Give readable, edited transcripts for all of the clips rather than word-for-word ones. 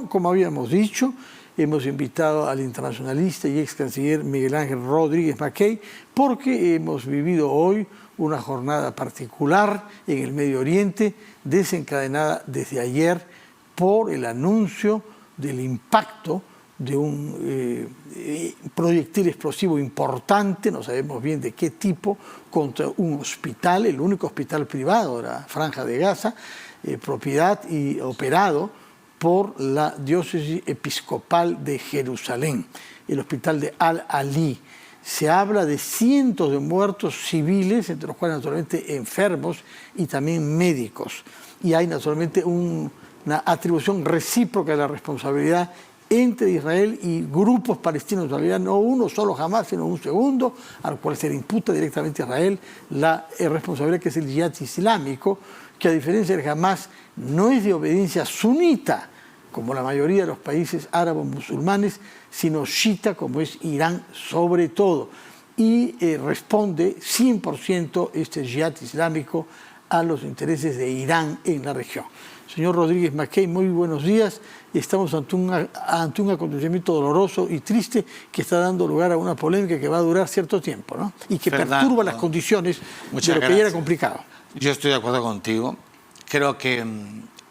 Pero, como habíamos dicho, hemos invitado al internacionalista y ex canciller Miguel Ángel Rodríguez Mackay porque hemos vivido hoy una jornada particular en el Medio Oriente, desencadenada desde ayer por el anuncio del impacto de un proyectil explosivo importante, no sabemos bien de qué tipo, contra un hospital, el único hospital privado de la Franja de Gaza, propiedad y operado por la diócesis episcopal de Jerusalén, el hospital de Al-Ali. Se habla de cientos de muertos civiles, entre los cuales naturalmente enfermos y también médicos. Y hay naturalmente una atribución recíproca de la responsabilidad entre Israel y grupos palestinos, en realidad no uno solo Hamas, sino un segundo, al cual se le imputa directamente a Israel la responsabilidad que es el yihad islámico, que a diferencia del Hamas no es de obediencia sunita, como la mayoría de los países árabes musulmanes, sino chiita, como es Irán sobre todo. Y responde 100% este yihad islámico a los intereses de Irán en la región. Señor Rodríguez Mackay, muy buenos días. Estamos ante un acontecimiento doloroso y triste que está dando lugar a una polémica que va a durar cierto tiempo, ¿no? Y que perturba las condiciones de lo que ya era complicado. Yo estoy de acuerdo contigo. Creo que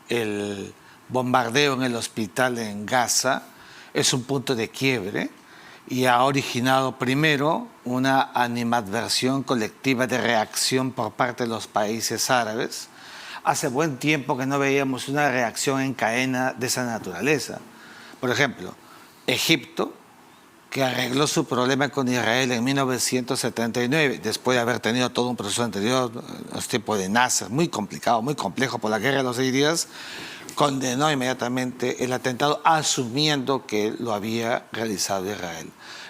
el bombardeo en el hospital en Gaza es un punto de quiebre y ha originado primero una animadversión colectiva de reacción por parte de los países árabes. Hace buen tiempo que no veíamos una reacción en cadena de esa naturaleza. Por ejemplo, Egipto, que arregló su problema con Israel en 1979, después de haber tenido todo un proceso anterior, los tiempos de Nasser, muy complicado, muy complejo por la guerra de los 6 días, condenó inmediatamente el atentado asumiendo que lo había realizado Israel.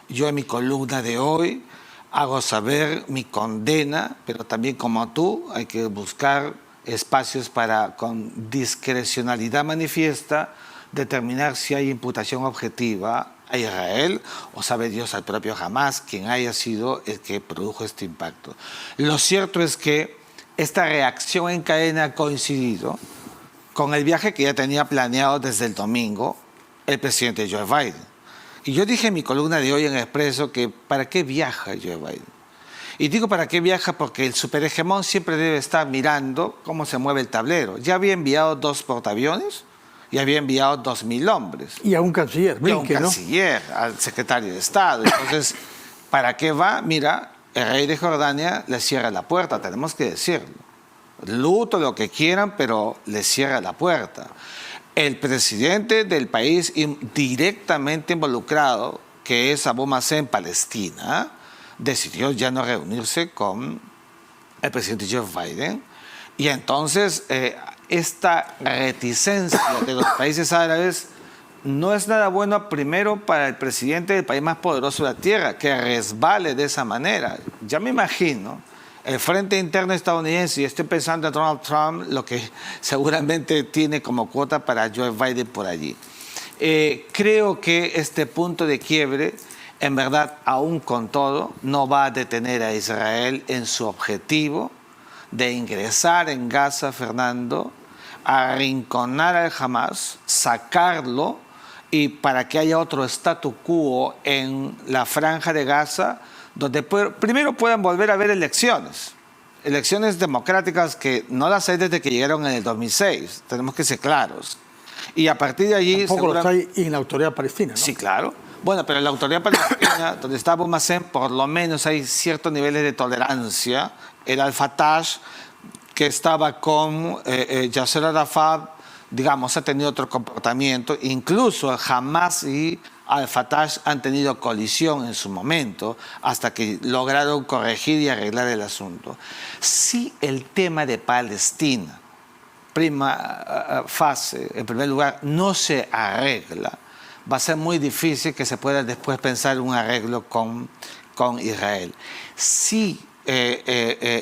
Yo en mi columna de hoy hago saber mi condena, pero también como tú hay que buscar espacios para, con discrecionalidad manifiesta, determinar si hay imputación objetiva a Israel o sabe Dios al propio Hamas, quien haya sido el que produjo este impacto. Lo cierto es que esta reacción en cadena ha coincidido con el viaje que ya tenía planeado desde el domingo el presidente Joe Biden. Y yo dije en mi columna de hoy en Expreso que ¿para qué viaja Joe Biden? Y digo para qué viaja porque el superhegemón siempre debe estar mirando cómo se mueve el tablero. Ya había enviado 2 portaaviones y había enviado 2.000 hombres. Y a un canciller, Blinken, ¿no? Al secretario de Estado. Entonces, ¿para qué va? Mira, el rey de Jordania le cierra la puerta, tenemos que decirlo. Luto, lo que quieran, pero le cierra la puerta. El presidente del país directamente involucrado, que es Abu Mazen en Palestina, decidió ya no reunirse con el presidente Joe Biden. Y entonces esta reticencia de los países árabes no es nada bueno, primero para el presidente del país más poderoso de la tierra, que resbale de esa manera. Ya me imagino el frente interno estadounidense, y estoy pensando en Donald Trump, lo que seguramente tiene como cuota para Joe Biden por allí. Creo que este punto de quiebre, en verdad, aún con todo, no va a detener a Israel en su objetivo de ingresar en Gaza, Fernando, arrinconar al Hamas, sacarlo, y para que haya otro statu quo en la Franja de Gaza, donde primero puedan volver a haber elecciones democráticas que no las hay desde que llegaron en el 2006, tenemos que ser claros. Y a partir de allí... Tampoco los hay en la autoridad palestina, ¿no? Sí, claro. Bueno, pero en la autoridad palestina, donde está Abu Mazen, por lo menos hay ciertos niveles de tolerancia. El Al-Fatah, que estaba con Yasser Arafat, digamos, ha tenido otro comportamiento. Incluso el Hamas y Al-Fatah han tenido colisión en su momento, hasta que lograron corregir y arreglar el asunto. Si el tema de Palestina, prima fase, en primer lugar, no se arregla, va a ser muy difícil que se pueda después pensar un arreglo con Israel. Si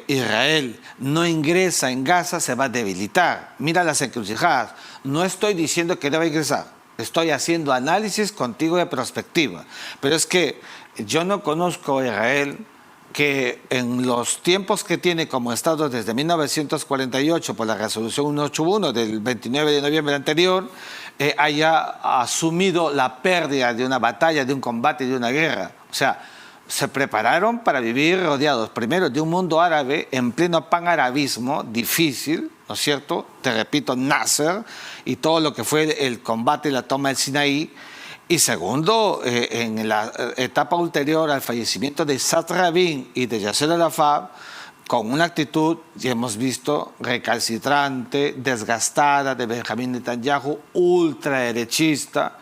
Israel no ingresa en Gaza, se va a debilitar. Mira las encrucijadas. No estoy diciendo que deba ingresar, estoy haciendo análisis contigo de perspectiva. Pero es que yo no conozco a Israel que en los tiempos que tiene como Estado desde 1948 por la resolución 181 del 29 de noviembre anterior, haya asumido la pérdida de una batalla, de un combate, de una guerra. O sea, se prepararon para vivir rodeados, primero, de un mundo árabe en pleno panarabismo difícil, ¿no es cierto? Te repito, Nasser y todo lo que fue el combate y la toma del Sinaí. Y segundo, en la etapa ulterior al fallecimiento de Saad Rabin y de Yasser Arafat, con una actitud, ya hemos visto, recalcitrante, desgastada de Benjamín Netanyahu, ultraderechista,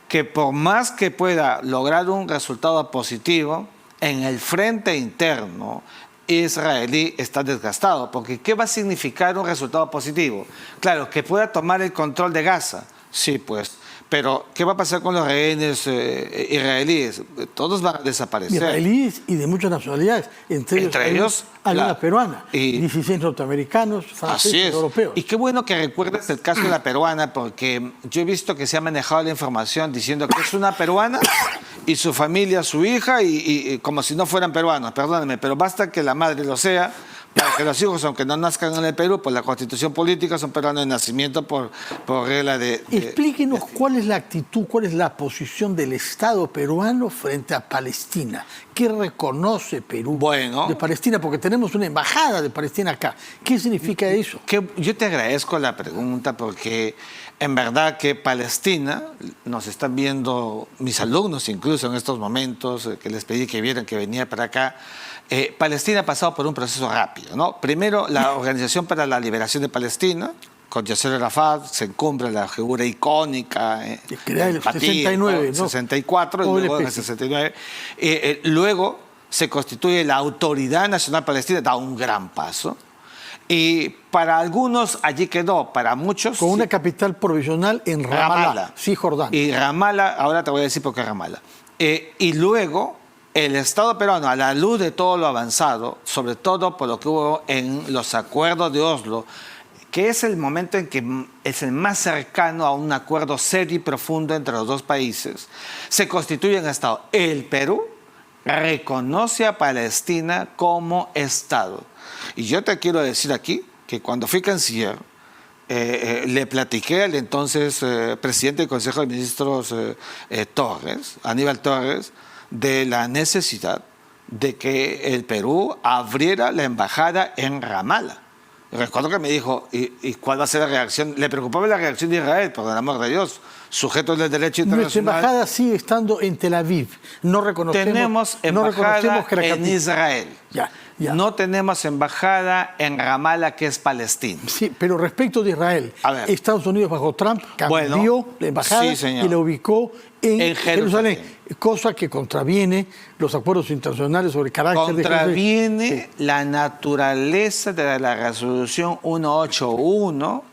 que por más que pueda lograr un resultado positivo, en el frente interno israelí está desgastado, porque ¿qué va a significar un resultado positivo? Claro, que pueda tomar el control de Gaza, sí, pues, pero ¿qué va a pasar con los rehenes israelíes? Todos van a desaparecer. Israelíes y de muchas nacionalidades, entre ellos hay una peruana, y 16 norteamericanos, franceses, europeos. Y qué bueno que recuerdes el caso de la peruana, porque yo he visto que se ha manejado la información diciendo que es una peruana y su familia, su hija, y como si no fueran peruanos, perdónenme, pero basta que la madre lo sea, para que los hijos, aunque no nazcan en el Perú, por la constitución política, son peruanos de nacimiento por regla de... Explíquenos cuál es la actitud, cuál es la posición del Estado peruano frente a Palestina. ¿Qué reconoce Perú de Palestina? Porque tenemos una embajada de Palestina acá. ¿Qué significa eso? Yo te agradezco la pregunta porque en verdad que Palestina, nos están viendo mis alumnos incluso en estos momentos, que les pedí que vieran que venía para acá. Palestina ha pasado por un proceso rápido, ¿no? Primero, la Organización para la Liberación de Palestina, con Yasser Arafat, se encumbra la figura icónica. Crea el 69, ¿no? 64, y luego en el 69. Luego se constituye la Autoridad Nacional Palestina, da un gran paso. Y para algunos allí quedó, para muchos... Con una capital provisional en Ramallah, Cisjordania. Y Ramallah, ahora te voy a decir por qué Ramallah. Y luego... El Estado peruano, a la luz de todo lo avanzado, sobre todo por lo que hubo en los acuerdos de Oslo, que es el momento en que es el más cercano a un acuerdo serio y profundo entre los dos países, se constituye un Estado. El Perú reconoce a Palestina como Estado. Y yo te quiero decir aquí que cuando fui canciller, le platiqué al entonces presidente del Consejo de Ministros Torres, Aníbal Torres, de la necesidad de que el Perú abriera la embajada en Ramallah. Recuerdo que me dijo, ¿y cuál va a ser la reacción? Le preocupaba la reacción de Israel, por el amor de Dios, sujetos del derecho internacional. Nuestra embajada sigue estando en Tel Aviv. No reconocemos, tenemos embajada en Israel. Ya. No tenemos embajada en Ramallah, que es Palestina. Sí, pero respecto de Israel, Estados Unidos bajo Trump cambió la embajada y la ubicó en Jerusalén, cosa que contraviene los acuerdos internacionales sobre el carácter contraviene la naturaleza de la resolución 181,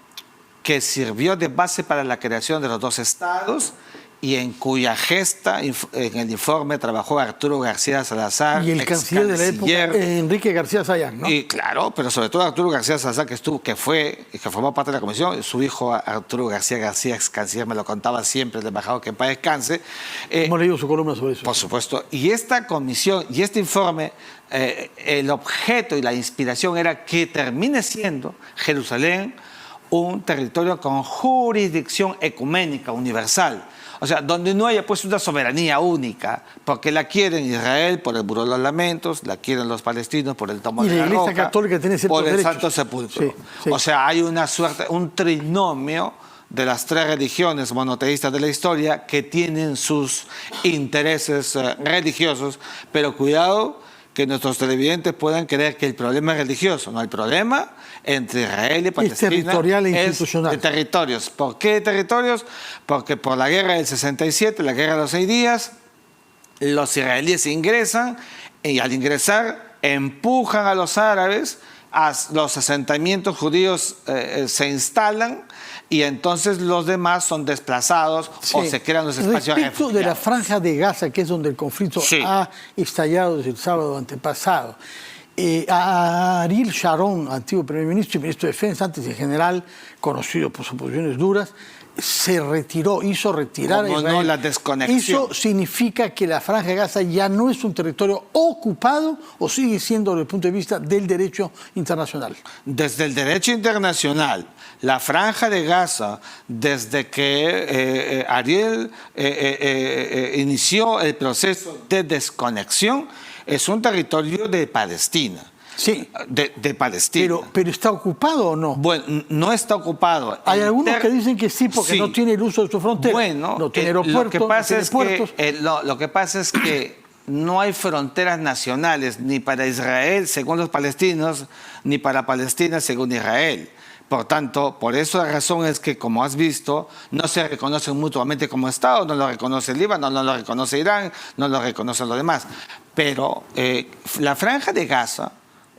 que sirvió de base para la creación de los dos estados y en cuya gesta, en el informe, trabajó Arturo García Salazar. Y el canciller de la época, Enrique García Sayán, ¿no? Y claro, pero sobre todo Arturo García Salazar, que formó parte de la comisión, su hijo Arturo García, ex canciller, me lo contaba siempre, el embajador, que en paz descanse. Hemos leído su columna sobre eso. Por supuesto. Y esta comisión y este informe, el objeto y la inspiración era que termine siendo Jerusalén un territorio con jurisdicción ecuménica, universal. O sea, donde no haya pues una soberanía única, porque la quieren Israel por el Muro de los Lamentos, la quieren los palestinos por el Tomo de la Roca, Iglesia Católica tiene por el derechos. Santo Sepulcro. Sí, sí. O sea, hay una suerte, un trinomio de las tres religiones monoteístas de la historia que tienen sus intereses religiosos, pero cuidado que nuestros televidentes puedan creer que el problema es religioso. No, el problema entre Israel y Palestina es territorial e institucional. Es de territorios. ¿Por qué de territorios? Porque por la guerra del 67, la guerra de los 6 días, los israelíes ingresan y al ingresar empujan a los árabes, los asentamientos judíos se instalan y entonces los demás son desplazados o se crean los espacios respecto refugiados. De la franja de Gaza, que es donde el conflicto ha estallado desde el sábado antepasado, a Ariel Sharon, antiguo primer ministro y ministro de Defensa, antes en general, conocido por sus posiciones duras, se retiró, hizo retirar a Israel. No, la desconexión. ¿Eso significa que la Franja de Gaza ya no es un territorio ocupado o sigue siendo desde el punto de vista del derecho internacional? Desde el derecho internacional, la Franja de Gaza, desde que Ariel inició el proceso de desconexión, es un territorio de Palestina. Sí, de Palestina. Pero ¿está ocupado o no? Bueno, no está ocupado. Hay algunos que dicen que sí, porque sí. No tiene el uso de su frontera. Bueno, no tiene aeropuertos, lo que pasa no tiene puertos. lo que pasa es que no hay fronteras nacionales ni para Israel, según los palestinos, ni para Palestina, según Israel. Por tanto, por esa razón es que, como has visto, no se reconocen mutuamente como Estado, no lo reconoce el Líbano, no lo reconoce Irán, no lo reconoce los demás. Pero la Franja de Gaza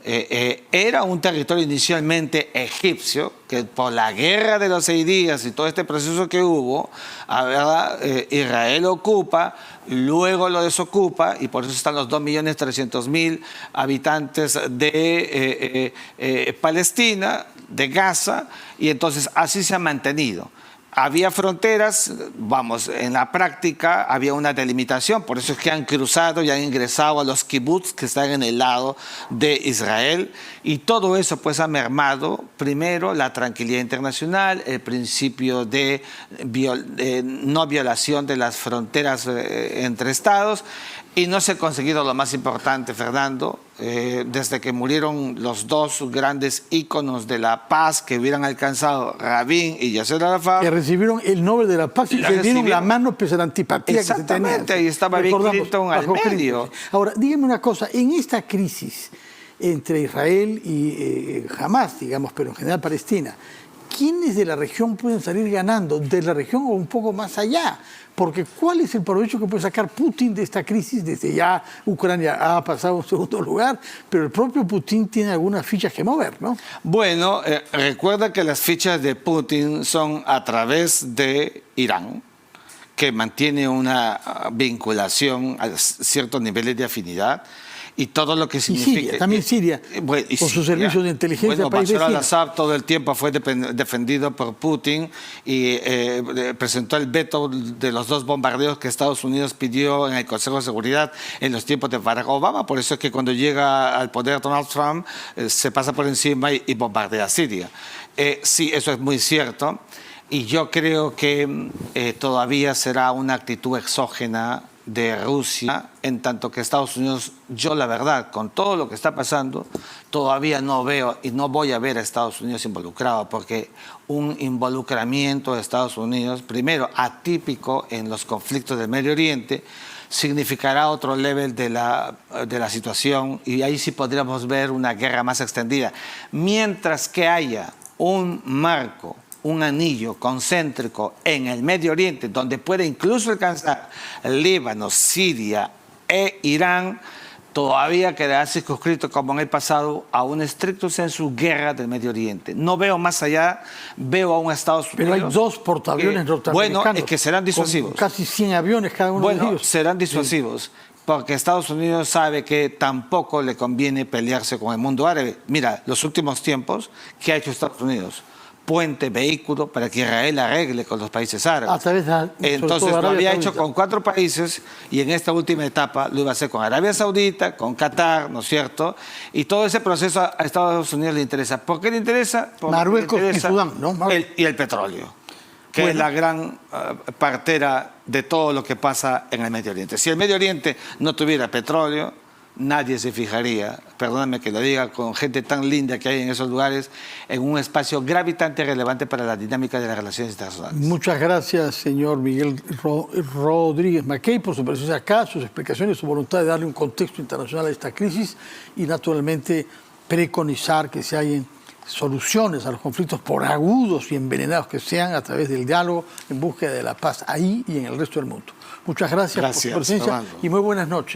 era un territorio inicialmente egipcio, que por la guerra de los 6 días y todo este proceso que hubo, Israel ocupa, luego lo desocupa, y por eso están los 2.300.000 habitantes de Palestina, de Gaza, y entonces así se ha mantenido. Había fronteras, vamos, en la práctica había una delimitación, por eso es que han cruzado y han ingresado a los kibbutz que están en el lado de Israel, y todo eso pues ha mermado, primero, la tranquilidad internacional, el principio de no violación de las fronteras entre estados, y no se ha conseguido lo más importante, Fernando, desde que murieron los 2 grandes íconos de la paz que hubieran alcanzado, Rabin y Yasser Arafat. Que recibieron el Nobel de la Paz y se dieron la mano pese a la antipatía que se tenía. Exactamente, ahí estaba Bill Clinton al medio. Ahora, dígame una cosa, en esta crisis entre Israel y Hamas, digamos, pero en general Palestina, ¿quiénes de la región pueden salir ganando? ¿De la región o un poco más allá? Porque ¿cuál es el provecho que puede sacar Putin de esta crisis? Desde ya Ucrania ha pasado a un segundo lugar, pero el propio Putin tiene algunas fichas que mover, ¿no? Bueno, recuerda que las fichas de Putin son a través de Irán, que mantiene una vinculación a ciertos niveles de afinidad, y todo lo que significa... Y Siria, también Siria, bueno, con sus servicios de inteligencia. Bueno, Bashar al-Assad todo el tiempo fue defendido por Putin y presentó el veto de los 2 bombardeos que Estados Unidos pidió en el Consejo de Seguridad en los tiempos de Barack Obama. Por eso es que cuando llega al poder Donald Trump se pasa por encima y bombardea Siria. Sí, eso es muy cierto. Y yo creo que todavía será una actitud exógena de Rusia, en tanto que Estados Unidos, yo la verdad, con todo lo que está pasando, todavía no veo y no voy a ver a Estados Unidos involucrado, porque un involucramiento de Estados Unidos, primero atípico en los conflictos del Medio Oriente, significará otro level de la situación, y ahí sí podríamos ver una guerra más extendida. Mientras que haya un marco, un anillo concéntrico en el Medio Oriente, donde puede incluso alcanzar Líbano, Siria e Irán, todavía quedará circunscrito, como en el pasado, a un estricto sensu guerra del Medio Oriente. No veo más allá, veo a un Estados Unidos... Pero hay 2 portaaviones norteamericanos. Bueno, es que serán disuasivos. Casi 100 aviones cada uno de ellos. Bueno, serán disuasivos. Sí. Porque Estados Unidos sabe que tampoco le conviene pelearse con el mundo árabe. Mira, los últimos tiempos, ¿qué ha hecho Estados Unidos? Puente, vehículo, para que Israel arregle con los países árabes. A través de, entonces lo había hecho con 4 países, y en esta última etapa lo iba a hacer con Arabia Saudita, con Qatar, ¿no es cierto? Y todo ese proceso a Estados Unidos le interesa. ¿Por qué le interesa? Porque Marruecos le interesa y Sudán, ¿no? Y el petróleo, que es la gran partera de todo lo que pasa en el Medio Oriente. Si el Medio Oriente no tuviera petróleo, nadie se fijaría, perdóname que lo diga, con gente tan linda que hay en esos lugares, en un espacio gravitante relevante para la dinámica de las relaciones internacionales. Muchas gracias, señor Miguel Rodríguez Mackey, por su presencia acá, sus explicaciones, su voluntad de darle un contexto internacional a esta crisis y, naturalmente, preconizar que se hallen soluciones a los conflictos, por agudos y envenenados que sean, a través del diálogo en búsqueda de la paz ahí y en el resto del mundo. Muchas gracias por su presencia y muy buenas noches.